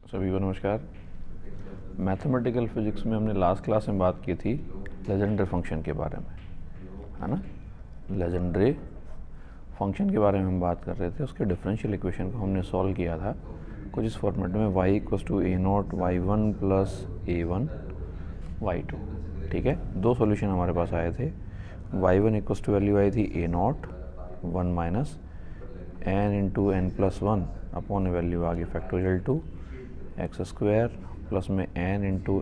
सभी को नमस्कार। मैथमेटिकल फिजिक्स में हमने लास्ट क्लास में बात की थी लेजेंड्रे फंक्शन के बारे में, है ना। लेजेंड्रे फंक्शन के बारे में हम बात कर रहे थे। उसके डिफरेंशियल इक्वेशन को हमने सॉल्व किया था कुछ इस फॉर्मेट में, y = a0 y1 + a1 y2। ठीक है, दो सॉल्यूशन हमारे पास आए थे। y1 = वैल्यू आई थी a0 1 minus n × n+1 upon value आ गई फैक्टोरियल 2 x² प्लस में n × n-2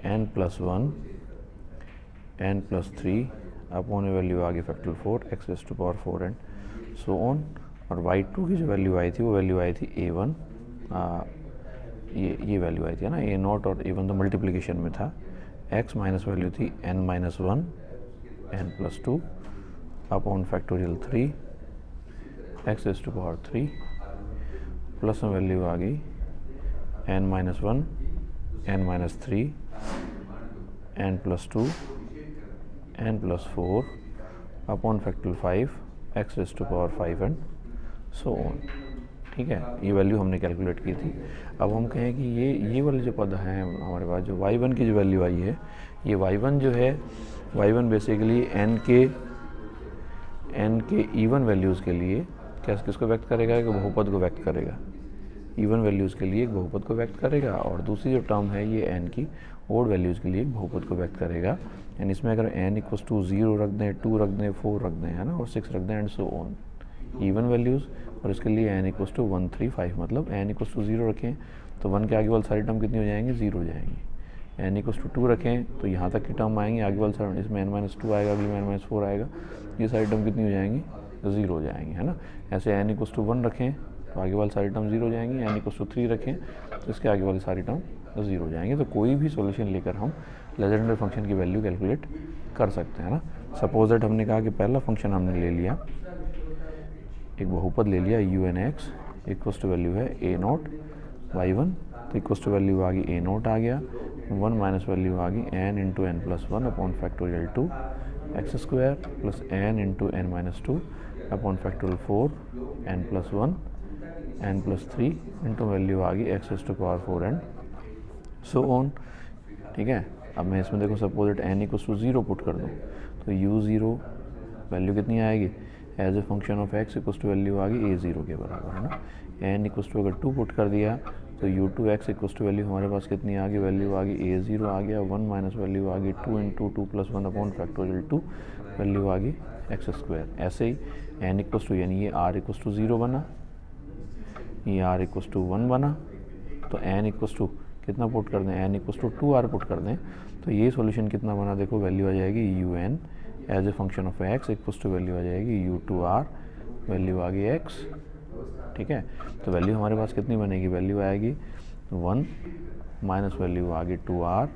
n+1 n+3 upon value आ गई factorial 4 x⁴ and so on. और y2 की जो वैल्यू आई थी वो वैल्यू आई थी a1, ये वैल्यू आई थी, है ना। a0 और a1 तो मल्टीप्लिकेशन में था। x माइनस वैल्यू थी n-1 n+2 upon factorial 3 x⁴ plus में वैल्यू आ गई n-1 n-3 n+2 n+4 upon factorial 5 x⁵ and so on. ठीक है, ये वैल्यू हमने कैलकुलेट की थी। अब हम कहें कि ये वाले जो पद हैं हमारे पास, जो y1 की जो वैल्यू आई है, ये y1 जो है, y1 बेसिकली n के इवन वैल्यूज़ के लिए किसको व्यक्त करेगा? एक बहुपद को व्यक्त करेगा। इवन वैल्यूज़ के लिए एक बहुपद को व्यक्त करेगा, और दूसरी जो टर्म है ये n की ओड वैल्यूज़ के लिए एक बहुपद को व्यक्त करेगा। एंड इसमें अगर n = 0 रख दें, 2 रख दें, 4 रख दें, है ना, और 6 रख दें and so on, even values. और इसके लिए n = 1 3 5, मतलब n = 0 रखें तो 1 के आगे वाली सारी टर्म कितनी हो जाएंगी? 0 हो जाएंगी। n = 2 रखें तो यहाँ तक की टर्म आएंगी, आगे वाली सारी, इसमें n-2 आएगा, अगली में n-4 आएगा, ये सारी टर्म कितनी हो जाएंगी? 0 हो जाएंगी, है ना। ऐसे n = 1 रखें तो आगे वाली सारी टर्म 0 हो जाएंगी, n = 3 रखें तो इसके आगे वाली सारी टर्म 0 हो जाएंगे। तो कोई भी सॉल्यूशन लेकर हम लेजेंड्रे फंक्शन की वैल्यू कैलकुलेट कर सकते हैं ना। सपोज दैट हमने कहा कि पहला फंक्शन हमने ले लिया, एक बहुपद ले लिया un(x) = वैल्यू है a0 y1, तो इक्वल वैल्यू आ गई a0 आ गया, 1 माइनस वैल्यू आ गई n × n+1 upon factorial 2 x² plus n × n-2 upon factorial 4 n+1 n+3 into value आ गई x⁴ एंड सो ऑन। ठीक है, अब मैं इसमें देखो सपोज n = 0 पुट कर दूँ तो u0 वैल्यू कितनी आएगी? As a function of x = value आ गई a0 के बराबर, है ना। n = अगर 2 पुट कर दिया तो u2x = वैल्यू हमारे पास कितनी आ गई? वैल्यू आ गई a0 आ गया, 1 माइनस वैल्यू आ गई 2 × 2+1 अपॉन फैक्टोरियल 2 वैल्यू आ गई x²। ऐसे ही n = यानी ये r = 0 बना, ये r = 1 बना, तो n = कितना पुट कर दें? n = 2r पुट कर दें तो ये सॉल्यूशन कितना बना? देखो वैल्यू आ जाएगी un as a function of x = value आ जाएगी u2r, वैल्यू आ गई x। ठीक है, तो वैल्यू हमारे पास कितनी बनेगी? वैल्यू आएगी 1 माइनस वैल्यू आ गई 2r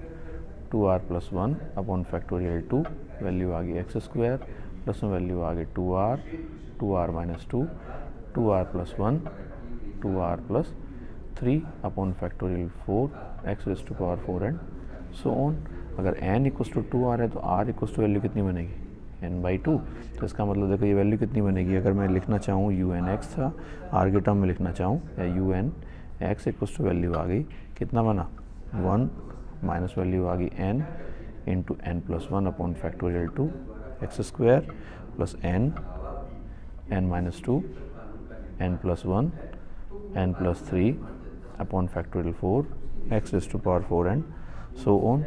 plus 1 upon factorial 2 value आ गई x² प्लस में वैल्यू आ गई 2r minus 2r plus 1 2r plus 3 upon factorial 4 x⁴ and so on. अगर n = 2r है तो r = वैल्यू कितनी बनेगी? n/2। तो इसका मतलब देखो ये वैल्यू कितनी बनेगी? अगर मैं लिखना चाहूँ un(x) था, r के टर्म में लिखना चाहूँ, या un(x) = वैल्यू आ गई कितना बना? 1 माइनस वैल्यू आ गई n × n+1 upon factorial 2 x² plus n-2 n+1 n+3 upon factorial 4 x⁴ and so on.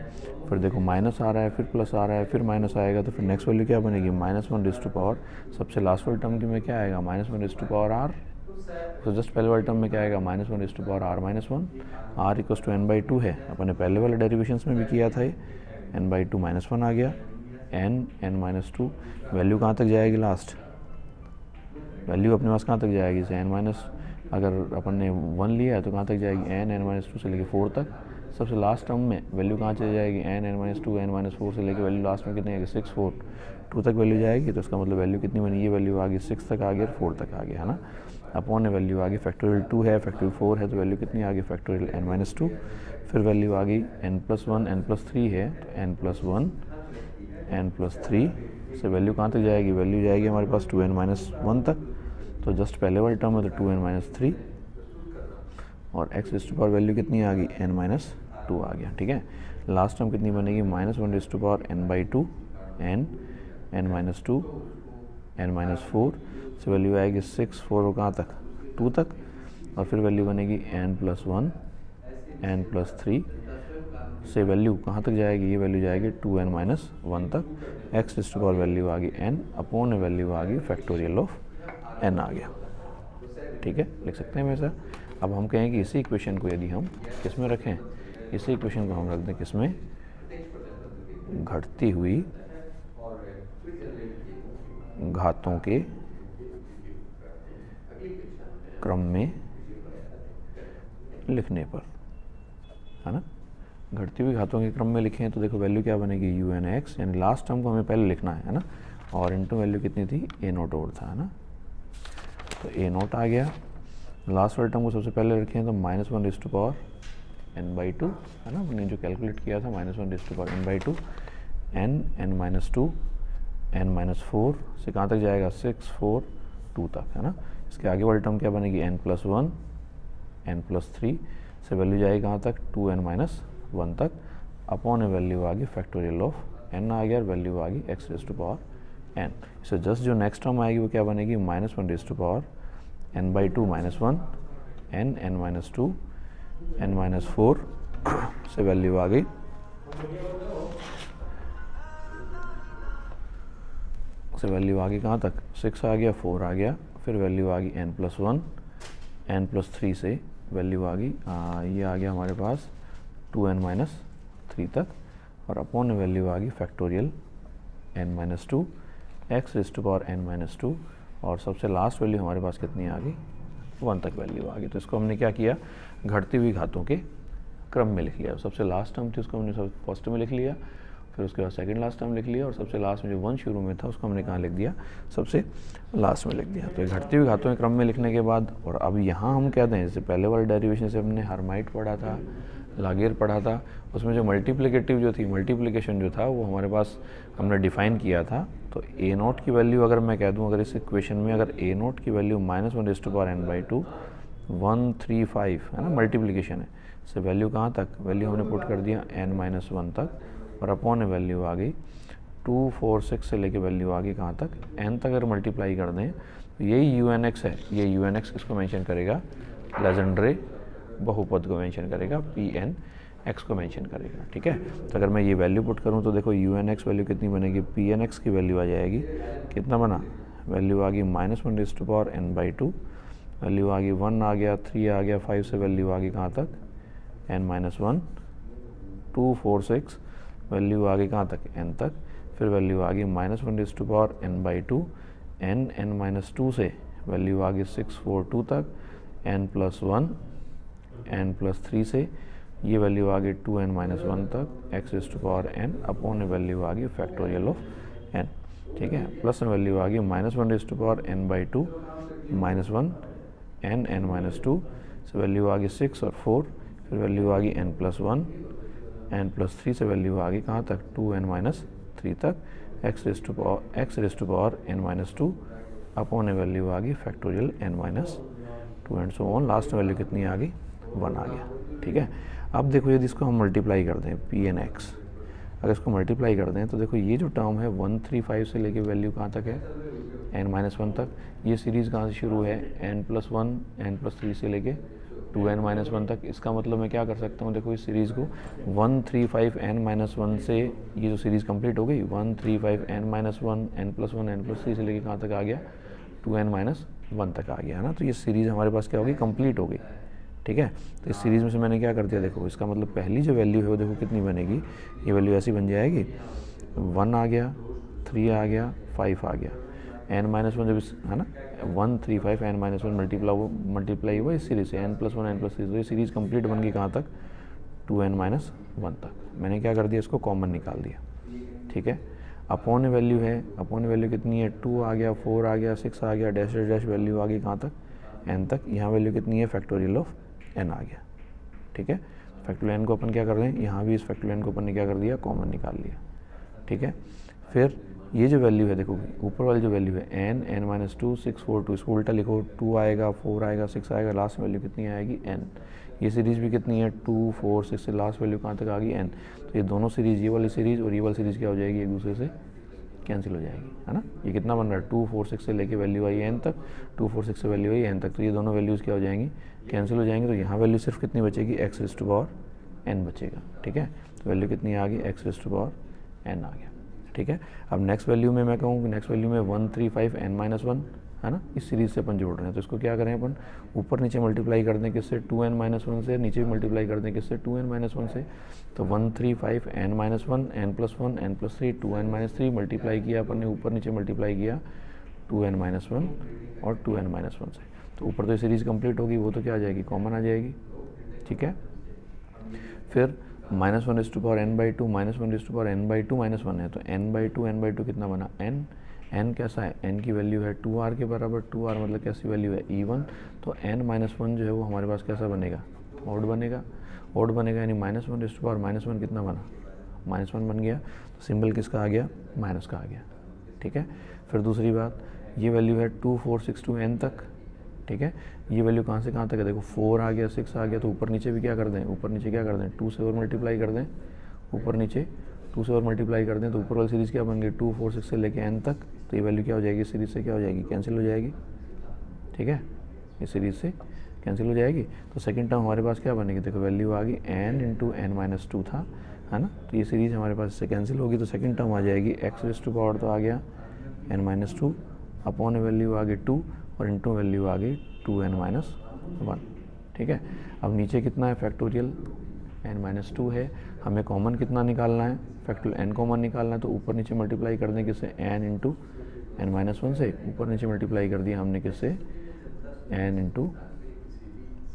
फिर देखो माइनस आ रहा है, फिर प्लस आ रहा है, फिर माइनस आएगा, तो फिर नेक्स्ट वैल्यू क्या बनेगी? -1 सबसे लास्ट वाली टर्म की में क्या आएगा? -1r। तो जस्ट पहले वाले टर्म में क्या आएगा? -1r -1 r = n/2 है, अपने पहले वाले डेरिवेशंस में भी किया था ये, n/2 -1 आ गया, n-2 वैल्यू कहाँ तक जाएगी? लास्ट वैल्यू अपने पास कहाँ तक जाएगी? से अगर अपन ने 1 लिया है तो कहाँ तक जाएगी? n-2 से लेके 4 तक। सबसे लास्ट टर्म में वैल्यू कहाँ चली जाएगी? n-2 n-4 से लेके वैल्यू लास्ट में कितनी आएगी? 6 4 2 तक वैल्यू जाएगी। तो इसका मतलब वैल्यू कितनी बनी? ये वैल्यू आ गई 6 तक आ गई और 4 तक आ गया, है ना। अपॉन वैल्यू आ गई फैक्टोरियल 2 है, फैक्टोरियल 4 है, तो वैल्यू कितनी आ गई? Factorial n-2। फिर वैल्यू आ गई n+1 n+3 है, तो n+1 n+3 से वैल्यू कहाँ तक जाएगी? वैल्यू जाएगी हमारे पास 2n-1 तक। तो जस्ट पहले वाली टर्म है तो 2n-3 और x raise to power value कितनी आ गई, n-2 आ गया, ठीक है। लास्ट टर्म कितनी बनेगी, -1 raise to power n/2 n-2 n-4 से वैल्यू आएगी 6 4 कहाँ तक, 2 तक, और फिर वैल्यू बनेगी n+1 n+3 से वैल्यू कहाँ तक जाएगी, ये वैल्यू जाएगी 2n-1 तक। X raise to power value आ गई n अपॉन वैल्यू आ गई फैक्टोरियल ऑफ n आ गया, ठीक है, लिख सकते हैं वैसा। अब हम कहें कि इसी इक्वेशन को यदि हम किस में रखें, इसी इक्वेशन को हम रख दें किस में, घटती हुई घातों के क्रम में लिखने पर, है ना। घटती हुई घातों के क्रम में लिखें तो देखो वैल्यू क्या बनेगी, un(x), यानी लास्ट टर्म को हमें पहले लिखना है ना, और इनटू वैल्यू कितनी थी, a0 और था, है ना। तो a0 आ गया, लास्ट वाले टर्म को सबसे पहले रखें तो -1 रेज़ टू पावर n/2, है ना, हमने जो कैलकुलेट किया था -1 raise to power n/2 n-2 n-4 से कहाँ तक जाएगा, 6 4 2 तक, है ना। इसके आगे वाली टर्म क्या बनेगी, n+1 n+3 से वैल्यू जाएगी कहाँ तक, 2n-1 तक, अपॉन वैल्यू आ गई फैक्टोरियल ऑफ n आ गया, और वैल्यू आ गई x raise to power n। इससे जस्ट जो नेक्स्ट टर्म आएगी वो क्या बनेगी, -1 raise to power n/2 -1 n-2 n-4 से वैल्यू आ गई कहाँ तक, 6 आ गया, 4 आ गया, फिर वैल्यू आ गई n+1 n+3 से वैल्यू आ गई ये आ गया हमारे पास 2n-3 तक, और अपॉन वैल्यू आ गई factorial n-2 x raise to power n-2, और सबसे लास्ट वैल्यू हमारे पास कितनी आ गई, 1 तक वैल्यू आ गई। तो इसको हमने क्या किया, घटती हुई घातों के क्रम में लिख लिया। सबसे लास्ट टर्म थी उसको हमने सब फर्स्ट में लिख लिया, फिर उसके बाद सेकंड लास्ट टर्म लिख लिया, और सबसे लास्ट में जो 1 शुरू में था उसको हमने कहाँ लिख दिया, सबसे लास्ट में लिख दिया। तो घटती हुई घातों के क्रम में लिखने के बाद, और अब यहाँ हम क्या दें, जैसे पहले वाले डेरिवेशन से हमने हर्माइट पढ़ा था, लागेर पढ़ा था, उसमें जो मल्टीप्लिकेटिव जो थी, मल्टीप्लिकेशन जो था वो हमारे पास हमने डिफ़ाइन किया था। तो a0 की वैल्यू अगर मैं कह दूं, अगर इस इक्वेशन में अगर a0 की value -1 raise to power n/2 135 है ना, मल्टीप्लिकेशन है, से वैल्यू कहाँ तक, वैल्यू हमने पुट कर दिया n-1 तक, और अपॉन वैल्यू आ गई 2 4 6 से लेके वैल्यू आ गई कहाँ तक, n तक अगर मल्टीप्लाई कर दें तो यही un(x) है, ये un(x) किसको मेंशन करेगा, लेजेंड्रे बहुपद को मेंशन करेगा, Pn(x) को मेंशन करेगा, ठीक है। तो अगर मैं ये वैल्यू पुट करूँ तो देखो un(x) वैल्यू कितनी बनेगी, Pn(x) की वैल्यू आ जाएगी, कितना बना, वैल्यू आ गई -1 raise to power n/2, value आ गई 1 आ गया, 3 आ गया, 5 से वैल्यू आ गई कहाँ तक, n-1 2 4 6 वैल्यू आ गई कहाँ तक, n तक, फिर वैल्यू आ गई -1 raise to power n/2 n-2 से वैल्यू आ गई 6 4 2 तक, n+1 n+3 से ये वैल्यू आ गई 2n-1 तक, x raise to power n upon value आ गई फैक्टोरियल ऑफ n, ठीक है, प्लस वैल्यू आ गई -1 raise to power n/2 -1 n-2 से वैल्यू आ गई 6 और 4, फिर वैल्यू आ गई n+1 n+3 से वैल्यू आ गई कहाँ तक, 2n-3 तक, x raise to power n-2 upon value आ गई factorial n-2 and so on, last value कितनी आ गई, 1 आ गया, ठीक है। अब देखो यदि इसको हम मल्टीप्लाई कर दें Pn(x), अगर इसको मल्टीप्लाई कर दें तो देखो ये जो टर्म है 135 से लेके वैल्यू कहाँ तक है, n-1 तक, ये सीरीज़ कहाँ से शुरू है, n+1 n+3 से लेके 2n-1 तक। इसका मतलब मैं क्या कर सकता हूँ, देखो इस सीरीज़ को 135 n-1 से ये जो सीरीज़ कंप्लीट हो गई, 135 n-1 n+1 n+3 से लेके कहाँ तक आ गया, 2n-1 तक आ गया, है ना। तो ये सीरीज़ हमारे पास क्या होगी, कंप्लीट हो गई, ठीक है। तो इस सीरीज़ में से मैंने क्या कर दिया, देखो इसका मतलब पहली जो वैल्यू है वो देखो कितनी बनेगी, ये वैल्यू ऐसी बन जाएगी, 1 आ गया, 3 आ गया, 5 आ गया, n-1 जब है ना, 135 n-1 मल्टीप्लाई हुआ इस सीरीज़ से n+1 n+3, तो ये सीरीज़ कंप्लीट बन गई कहाँ तक, 2n-1 तक। मैंने क्या कर दिया, इसको कॉमन निकाल दिया, ठीक है। अपॉन वैल्यू है, अपॉन वैल्यू कितनी है, 2 आ गया, 4 आ गया, 6 आ गया, डैश डैश वैल्यू आ गई कहाँ तक, n तक, यहाँ वैल्यू कितनी है, फैक्टोरियल ऑफ n आ गया, ठीक है। फैक्टोरियल n को अपन क्या कर रहे हैं, यहाँ भी इस फैक्टोरियल n को अपन ने क्या कर दिया, कॉमन निकाल लिया, ठीक है। फिर ये जो वैल्यू है देखो, ऊपर वाली जो वैल्यू है n, n-2, 6, 4, 2, इसको उल्टा लिखो, 2 आएगा, 4 आएगा, 6 आएगा, लास्ट वैल्यू कितनी आएगी n। ये सीरीज़ भी कितनी है 2, 4, 6 से लास्ट वैल्यू कहाँ तक आ गई n। तो ये दोनों सीरीज़, ये वाली सीरीज़ और ये वाली सीरीज़ क्या हो जाएगी, एक दूसरे से कैंसिल हो जाएगी, है ना। ये कितना बन रहा है 2, 4, 6 से लेके वैल्यू आई n तक, 2, 4, 6 से वैल्यू आई n तक, तो ये दोनों वैल्यूज़ क्या हो जाएंगी, कैंसिल हो जाएंगी। तो यहाँ वैल्यू सिर्फ कितनी बचेगी, x⁻n बचेगा, ठीक है। तो वैल्यू कितनी आ गई, x⁻n आ गया, ठीक है। अब नेक्स्ट वैल्यू में मैं कहूँ कि नेक्स्ट वैल्यू में 135n-1, है ना, इस सीरीज़ से अपन जोड़ रहे हैं। तो इसको क्या करें अपन, ऊपर नीचे मल्टीप्लाई कर दें किससे, 2n-1 से, नीचे भी मल्टीप्लाई कर दें किससे, 2n-1 से। तो 135n-1, n+1, n+3, 2n-3 multiply किया अपन ने, ऊपर नीचे मल्टीप्लाई किया 2n-1 और 2n-1 से। तो ऊपर तो ये सीरीज़ कंप्लीट होगी, वो तो क्या आ जाएगी, कॉमन आ जाएगी, ठीक है। फिर -1⁻n/2, -1⁻n/2 -1 है, तो n/2 कितना बना, n कैसा है, n की वैल्यू है 2r के बराबर, 2r मतलब कैसी वैल्यू है, even। तो n-1 जो है वो हमारे पास कैसा बनेगा, ऑड बनेगा, यानी -1⁻1 कितना बना, -1 बन गया। तो सिंबल किसका आ गया, माइनस का आ गया, ठीक है। फिर दूसरी बात, ये वैल्यू है 2, 4, 6 to n तक, ठीक है। ये वैल्यू कहाँ से कहाँ तक है, देखो 4 आ गया, 6 आ गया, तो ऊपर नीचे भी क्या कर दें, ऊपर नीचे क्या कर दें, 2 से और मल्टीप्लाई कर दें, ऊपर नीचे 2 से और मल्टीप्लाई कर दें, तो ऊपर वाली सीरीज़ क्या बन गई, 2, 4, 6 से लेके n तक। तो ये वैल्यू क्या हो जाएगी, सीरीज़ से क्या हो जाएगी, कैंसिल हो जाएगी, ठीक है, इस सीरीज़ से कैंसिल हो जाएगी। तो सेकंड टर्म हमारे पास क्या बनेगी, देखो वैल्यू आ गई n × n-2 था, है ना। तो ये सीरीज़ हमारे पास इससे कैंसिल होगी। तो सेकंड टर्म आ जाएगी x⁻, तो आ गया n-2 अपॉन वैल्यू आ गई 2 और इंटू वैल्यू आ गई 2n-1, ठीक है। अब नीचे कितना है, फैक्टोरियल n-2 है, हमें कॉमन कितना निकालना है, फैक्टोरियल n कॉमन निकालना है। तो ऊपर नीचे मल्टीप्लाई कर दें किससे, n × n-1 से, ऊपर नीचे मल्टीप्लाई कर दिया हमने किससे, n ×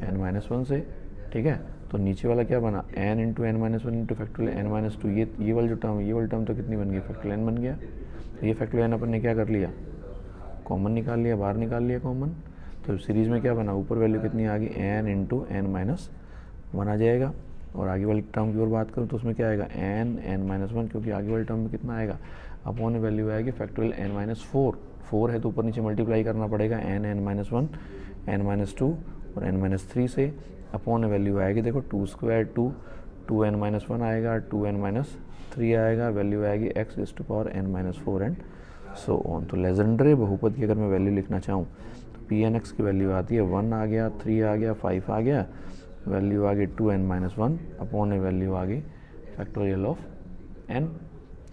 n-1 से, ठीक है। तो नीचे वाला क्या बना, n × n-1 × फैक्टोरियल n-2, ये वाली जो टर्म, ये वाली टर्म तो कितनी बन गई, फैक्टोरियल n बन गया। तो ये फैक्टोरियल n अपन ने क्या कर लिया, कॉमन निकाल लिया, बाहर निकाल लिया कॉमन। तो सीरीज़ में क्या बना, ऊपर वैल्यू कितनी आ गई, n × n-1 आ जाएगा। और आगे वाली टर्म की और बात करूँ तो उसमें क्या आएगा, n-1, क्योंकि आगे वाली टर्म में कितना आएगा, अपॉन वैल्यू आएगी फैक्टोरियल n-4, 4 है तो ऊपर नीचे मल्टीप्लाई करना पड़ेगा n-1, n-2 और n-3 से, अपॉन वैल्यू आएगी देखो 2² 2n-1 आएगा, 2n-3 आएगा, वैल्यू आएगी x⁻n-4 एंड सो ऑन। तो लेजेंडरी बहुपद की अगर मैं वैल्यू लिखना चाहूँ तो Pn(x) की वैल्यू आती है 1 आ गया, 3 आ गया, 5 आ गया, वैल्यू आ गई 2n-1 अपॉन वैल्यू आ गई फैक्टोरियल ऑफ n,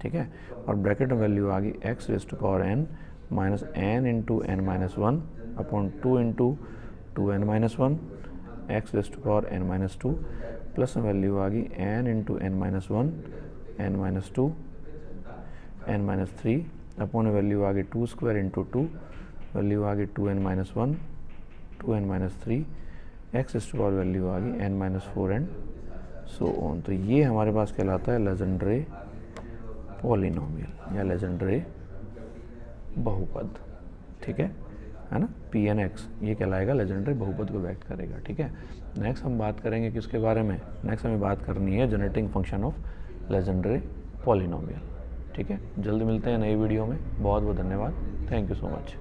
ठीक है। और ब्रैकेट में वैल्यू आ गई x⁻n -n × n-1 upon 2 × 2n-1 x⁻n-2 plus value आ गई n × n-1 n-2 n-3 upon value आ गई 2² × 2, वैल्यू आ गई 2n-1 2n-3 x⁻ वैल्यू आ गई n-4 एंड सो ऑन। तो ये हमारे पास कहलाता है लेजेंडरी पॉलिनोमियल या लेजेंडरी बहुपद, ठीक है ना। Pn(x) ये कहलाएगा लेजेंडरी बहुपद को व्यक्त करेगा, ठीक है। नेक्स्ट हम बात करेंगे किसके बारे में, नेक्स्ट हमें बात करनी है generating function of legendary polynomial, ठीक है। जल्द मिलते हैं नई वीडियो में, बहुत बहुत धन्यवाद, थैंक यू सो मच।